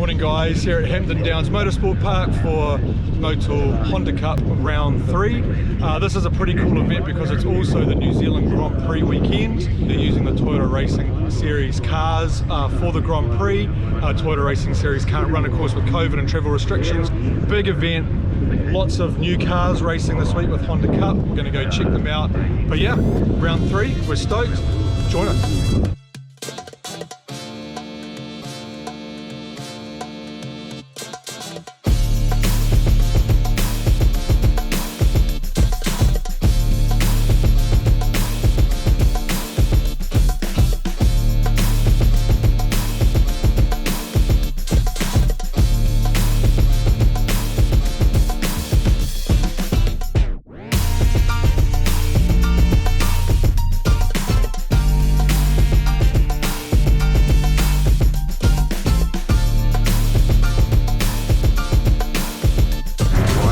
Morning guys, here at Hampton Downs Motorsport Park for Motul Honda Cup round 3. This is a pretty cool event because it's also the New Zealand Grand Prix weekend. They're using the Toyota Racing Series cars for the Grand Prix. Toyota Racing Series can't run, of course, with COVID and travel restrictions. Big event, lots of new cars racing this week with Honda Cup. We're going to go check them out. But yeah, round 3, we're stoked. Join us.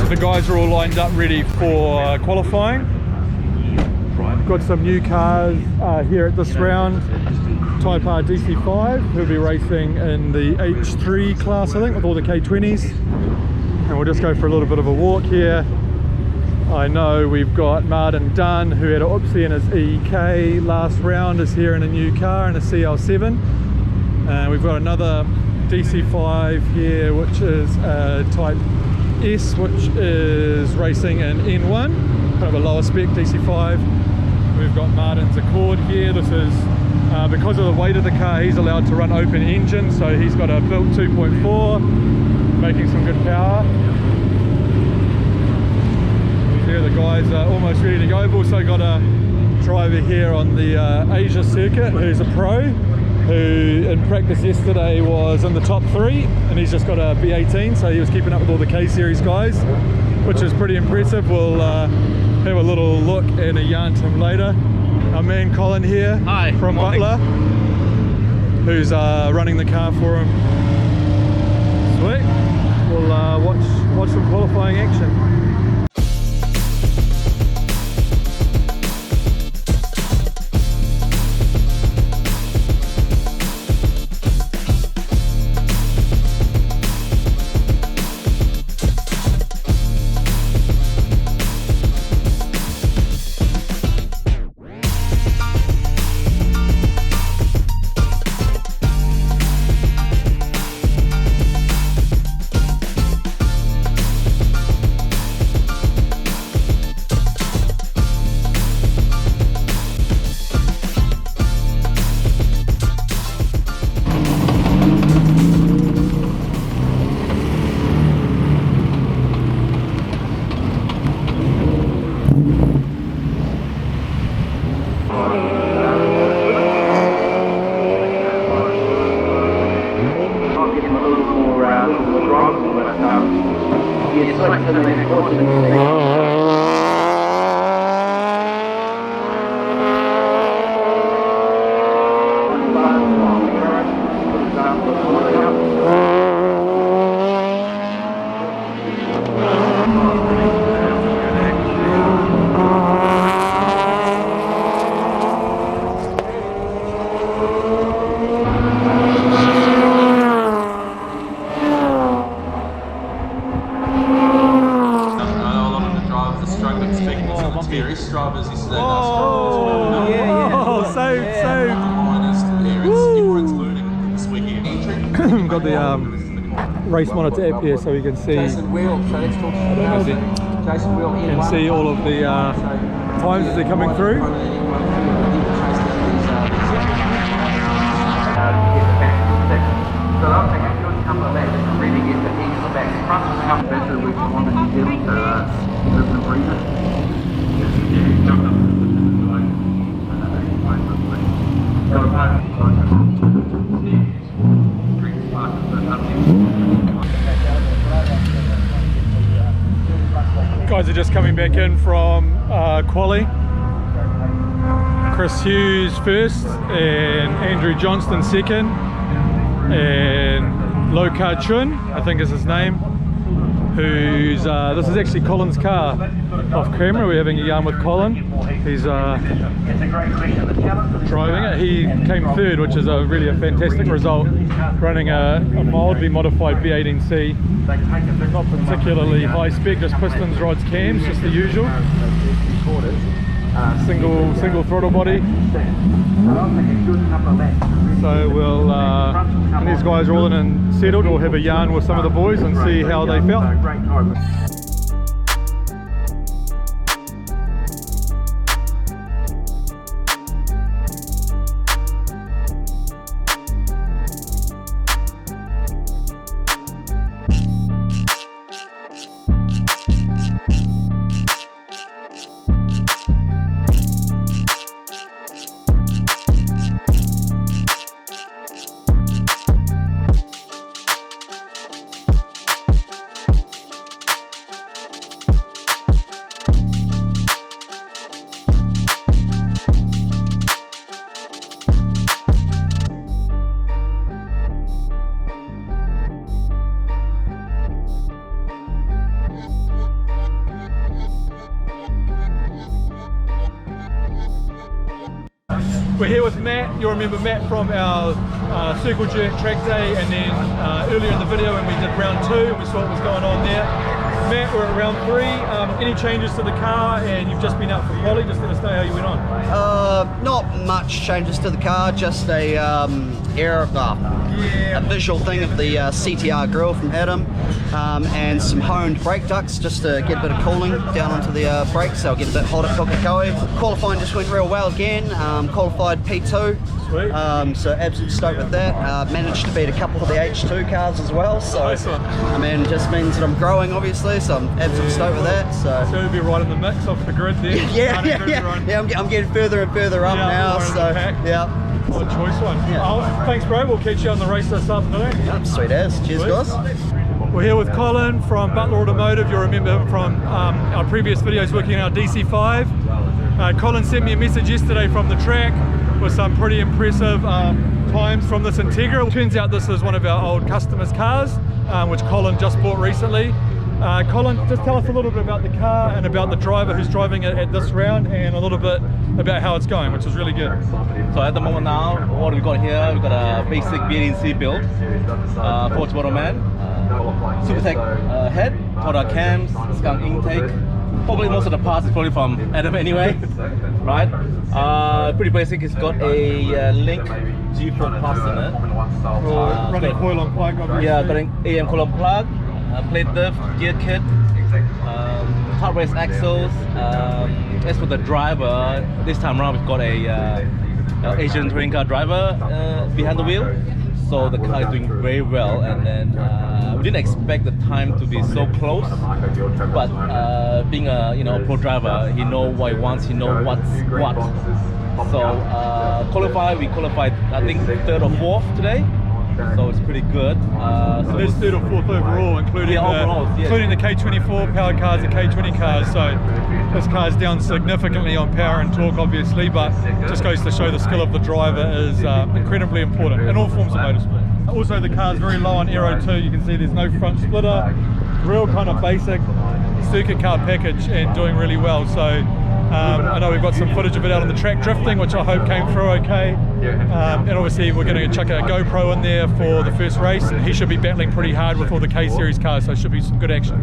The guys are all lined up ready for qualifying. Got some new cars here at this round. Type R DC5, who'll be racing in the H3 class, I think, with all the K20s. And we'll just go for a little bit of a walk here. I know we've got Martin Dunn, who had an oopsie in his EK last round, is here in a new car in a CL7. And we've got another DC5 here, which is Type S, which is racing in N1, kind of a lower spec DC5. We've got Martin's Accord here. This is because of the weight of the car, he's allowed to run open engine, so he's got a built 2.4, making some good power. There the guys are almost ready to go. We've also got a driver here on the Asia circuit who's a pro, who in practice yesterday was in the top 3, and he's just got a B18, so he was keeping up with all the K-Series guys, which is pretty impressive. We'll have a little look and a yarn to him later. Our man Colin here. Hi, from Butler, who's running the car for him. Sweet. We'll watch some qualifying action. Got the race monitor app here so we can see see all of the times as they're coming through. Guys are just coming back in from quali. Chris Hughes first and Andrew Johnston second, and Lo Ka Chun, I think is his name, who's this is actually Colin's car off camera. We're having a yarn with Colin. He's driving it. He came third, which is really a fantastic result, running a mildly modified V18C. Not particularly high spec, just pistons, rods, cams, just the usual. Single throttle body. So we'll, when these guys are all in and settled, we'll have a yarn with some of the boys and see how they felt. We're here with Matt. You'll remember Matt from our Circle Jerk track day, and then earlier in the video when we did round 2 and we saw what was going on there. Matt, we're at round 3. Any changes to the car, and you've just been out for quali? Just let us know how you went on. Not much changes to the car, just a visual thing of the CTR grill from Adam, and some honed brake ducts just to get a bit of cooling down onto the brakes, so I'll get a bit hot at Pukekohe. Qualifying just went real well again, qualified P2. Sweet. So absolute stoked with that. Managed to beat a couple of the H2 cars as well, so Excellent. I mean, it just means that I'm growing obviously, so I'm absolutely stoked with that. So you'll be right in the mix off the grid there. yeah, I'm getting further and further up now, so yeah. What a choice one. Yeah. Oh, thanks bro, we'll catch you on the race this afternoon. Yep, sweet as. Cheers guys. We're here with Colin from Butler Automotive. You'll remember him from our previous videos working on our DC5. Colin sent me a message yesterday from the track with some pretty impressive times from this Integra. Turns out this is one of our old customers' cars, which Colin just bought recently. Colin, just tell us a little bit about the car and about the driver who's driving it at this round, and a little bit about how it's going, which is really good. So at the moment now, what we got here, we got a basic V18C build, 4th motor man, Supertech head, Total cams, skunk intake. Probably most of the parts is probably from Adam anyway, right? Pretty basic. It's got a Link G4 Plus in it. Running coil on plug, obviously. Yeah, got an AM coil on plug, plate diff, gear kit, top race axles. As for the driver, this time around we've got a Asian touring car driver behind the wheel. So the car is doing very well, and then we didn't expect the time to be so close. But being a pro driver, he knows what he wants, he knows what's what. So we qualified I think 3rd or 4th today. So it's pretty good. So there's 3rd or 4th overall, including including the K24 powered cars and K20 cars. So this car's down significantly on power and torque, obviously, but just goes to show the skill of the driver is incredibly important in all forms of motorsport. Also, the car's very low on aero too. You can see there's no front splitter, real kind of basic circuit car package, and doing really well. So I know we've got some footage of it out on the track drifting, which I hope came through okay. And obviously we're going to chuck a GoPro in there for the first race, and he should be battling pretty hard with all the K-Series cars, so it should be some good action.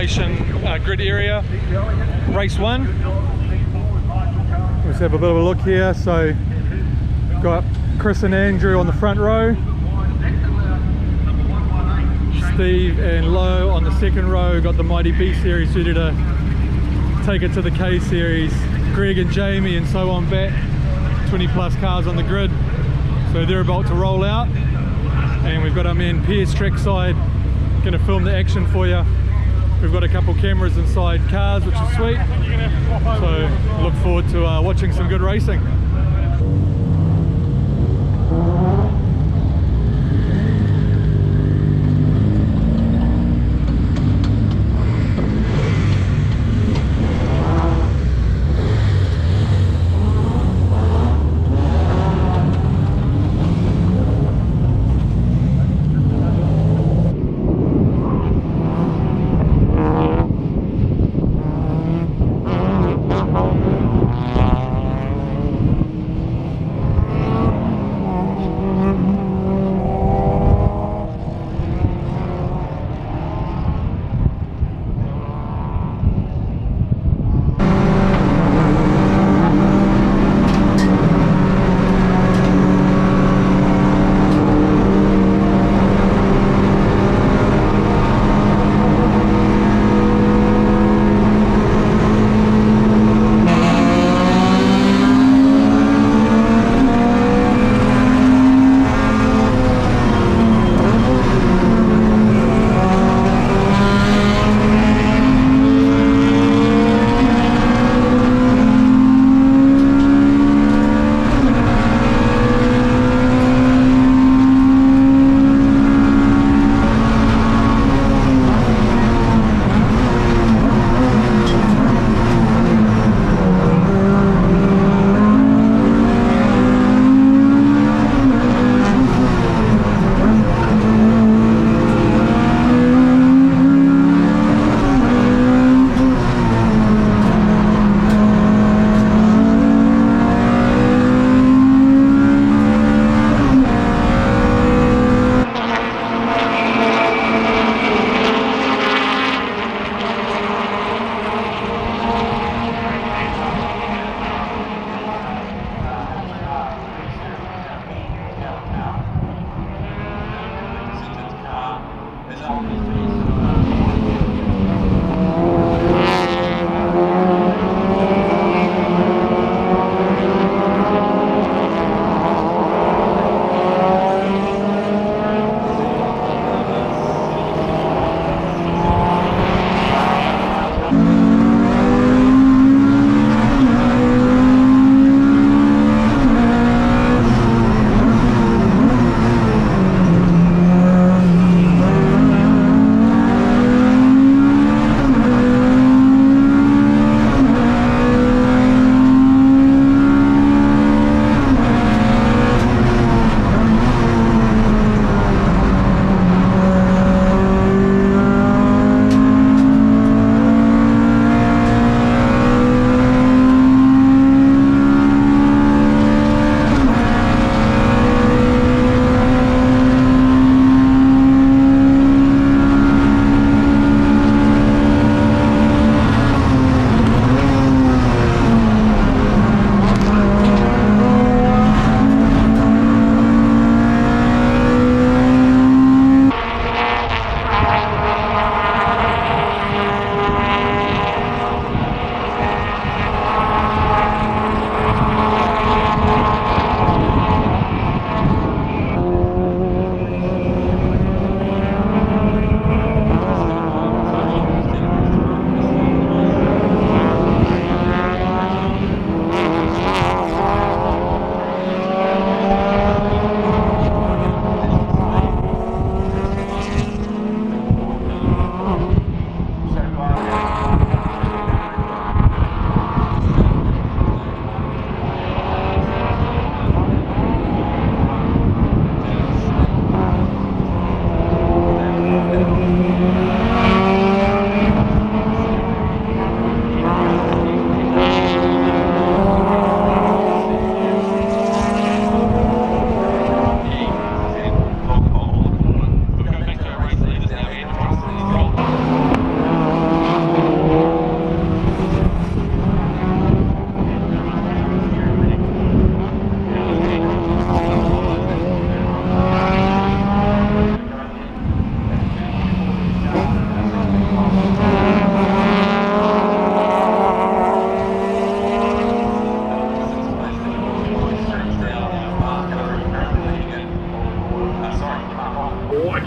simulation grid area. Race 1. Let's have a bit of a look here. So got Chris and Andrew on the front row, Steve and Lo on the second row. Got the Mighty B Series ready to take it to the K Series. Greg and Jamie and so on back. 20 plus cars on the grid. So they're about to roll out. And we've got our man Piers trackside, going to film the action for you. We've got a couple cameras inside cars, which is sweet. So look forward to watching some good racing.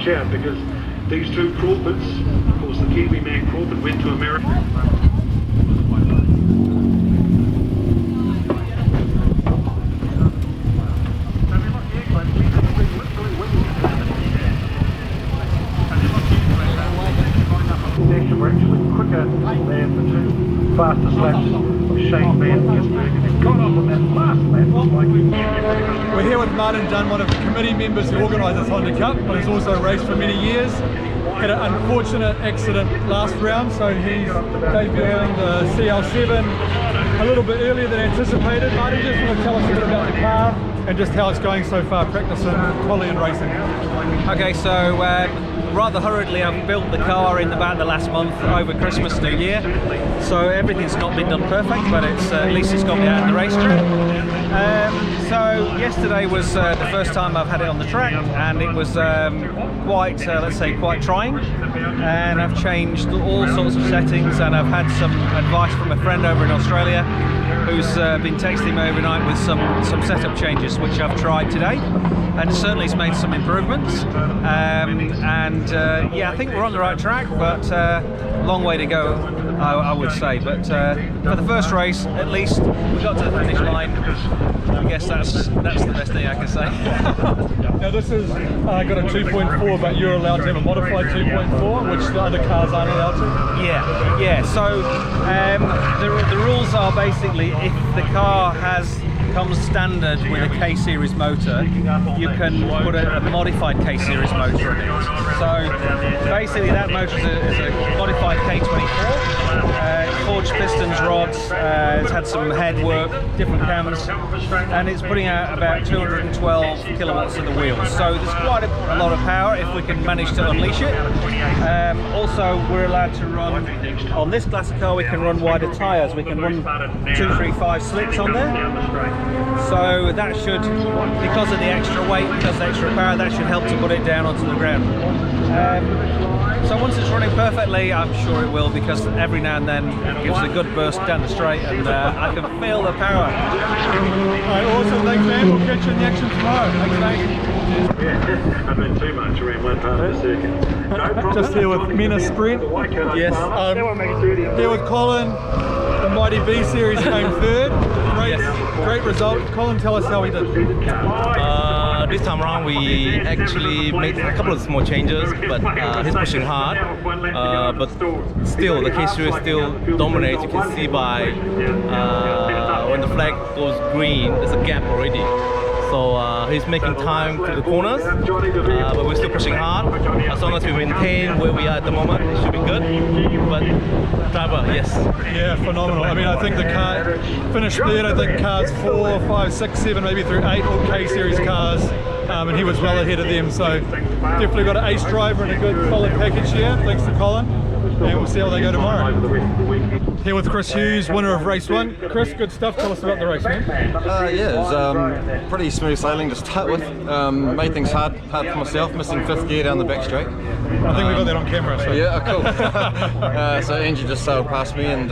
out because these two Crawfords, of course the Kiwi man Crawford went to America. We're actually quicker than the two fastest laps of Shane Van Gisbergen, and got off on that last lap. We're here with Martin Dunn, one of the committee members who organises Honda Cup, but has also raced for many years. Had an unfortunate accident last round, so he's debuting the CL7 a little bit earlier than anticipated. Martin, just want to tell us a bit about the car and just how it's going so far, practicing, quality and racing. Okay, so rather hurriedly I've built the car in about the last month over Christmas, New Year. So everything's not been done perfect, but it's at least it's got me out in the racetrack. So yesterday was the first time I've had it on the track, and it was quite, let's say, quite trying. And I've changed all sorts of settings, and I've had some advice from a friend over in Australia who's been texting me overnight with some setup changes, which I've tried today, and certainly it's made some improvements. Yeah, I think we're on the right track, but long way to go, I would say. But for the first race, at least we got to the finish line. I guess that's the best thing I can say. Now this has got a 2.4, but you're allowed to have a modified 2.4, which the other cars aren't allowed to. Yeah. So the rules are basically if the car comes standard with a K-Series motor, you can put a modified K-Series motor in it. So basically that motor is a modified K24, forged pistons, rods, it's had some head work, different cams, and it's putting out about 212 kilowatts at the wheels. So there's quite a lot of power if we can manage to unleash it. Also, we're allowed to run, on this class of car, we can run wider tyres. We can run 235 slicks on there. So that should, because of the extra weight, because of the extra power, that should help to put it down onto the ground. So once it's running perfectly, I'm sure it will, because every now and then it gives a good burst down the straight, and I can feel the power. Alright, awesome, thanks man, we'll catch you in the action tomorrow. Thanks mate. Yeah, I've been too much around one part of the circuit. No problem. Just here with Mena Sprint. Yes. Here with Colin. The Mighty B Series came third. Great result. Colin, tell us how he did. This time around we actually made a couple of small changes, but he's pushing hard. But still, the K-Series still dominates. You can see by when the flag goes green, there's a gap already. So he's making time to the corners, but we're still pushing hard. As long as we maintain where we are at the moment, it should be good. But driver, yes. Yeah, phenomenal. I mean, I think the car finished third. I think cars 4, 5, 6, 7, maybe through 8 all K-Series cars, and he was well ahead of them. So definitely got an ace driver and a good solid package here. Thanks to Colin. And we'll see how they go tomorrow. Here with Chris Hughes, winner of race 1. Chris, good stuff. Tell us about the race, man. Yeah, it was pretty smooth sailing to start with. Made things hard for myself, missing 5th gear down the back straight. I think we got that on camera. So. Yeah, cool. So Angie just sailed past me, and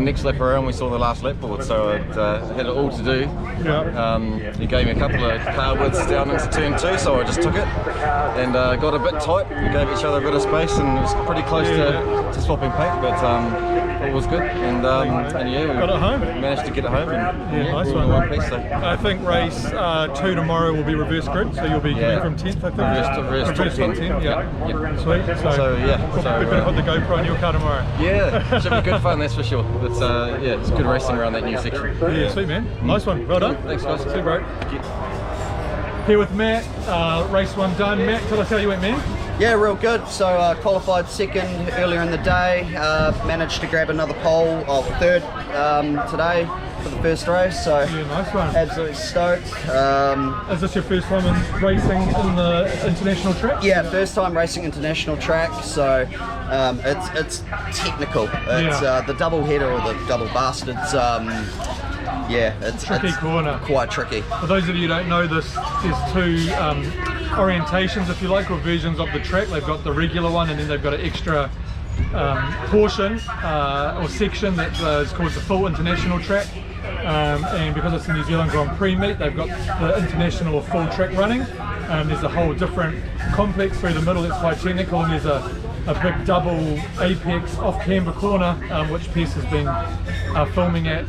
next lap around we saw the last lap board, so it had it all to do. Yeah. He gave me a couple of car widths down into turn 2, so I just took it and got a bit tight. We gave each other a bit of space, and it was pretty close to swapping paint, but it was good. And yeah, we got it home. Managed to get it home. And yeah, nice one. One piece, so. I think race 2 tomorrow will be reverse grid, so you'll be coming from 10th, I think. Reverse top 10. Yeah. Sweet. So yeah. We're going to put the GoPro on your car tomorrow. Yeah, should be good fun, that's for sure. It's yeah, it's good racing around that new section. Yeah, sweet man. Nice one. Well done. Thanks guys. See you, bro. Here with Matt, race 1 done. Matt, tell us how you went, man. Yeah, real good. So qualified second earlier in the day, managed to grab another pole, third today for the first race. So yeah, nice one. Absolutely stoked. Is this your first time in racing in the international track? Yeah, first time racing international track. So it's technical. It's the double header or the double bastards. Yeah, it's tricky corner. Quite tricky. For those of you who don't know this, there's 2 orientations, if you like, or versions of the track. They've got the regular one, and then they've got an extra portion or section that is called the full international track. And because it's the New Zealand Grand Prix meet, they've got the international or full track running. There's a whole different complex through the middle that's quite technical, and there's a big double apex off camber corner, which Piers has been filming at,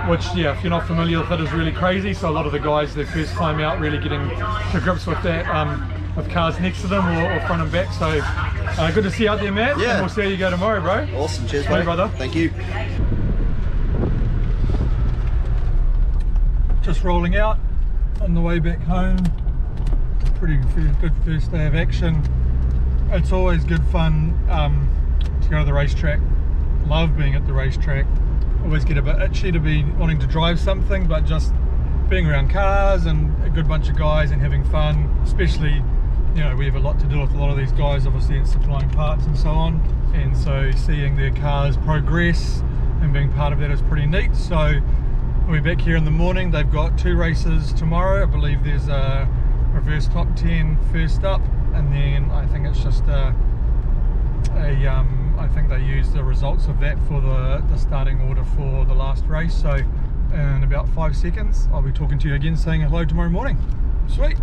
which, yeah, if you're not familiar with it, is really crazy. So a lot of the guys, their first time out, really getting to grips with that, with cars next to them or front and back. So good to see you out there, Matt. Yeah. And we'll see how you go tomorrow, bro. Awesome, cheers, Hey, mate. brother. Thank you. Just rolling out on the way back home. Pretty good first day of action. It's always good fun to go to the racetrack. Love being at the racetrack. Always get a bit itchy to be wanting to drive something, but just being around cars and a good bunch of guys and having fun, especially, you know, we have a lot to do with a lot of these guys, obviously, in supplying parts and so on, and so seeing their cars progress and being part of that is pretty neat. So we're back here in the morning. They've got 2 races tomorrow. I believe there's a reverse top 10 first up, and then I think it's just I think they use the results of that for the starting order for the last race. So in about 5 seconds I'll be talking to you again, saying hello tomorrow morning. Sweet.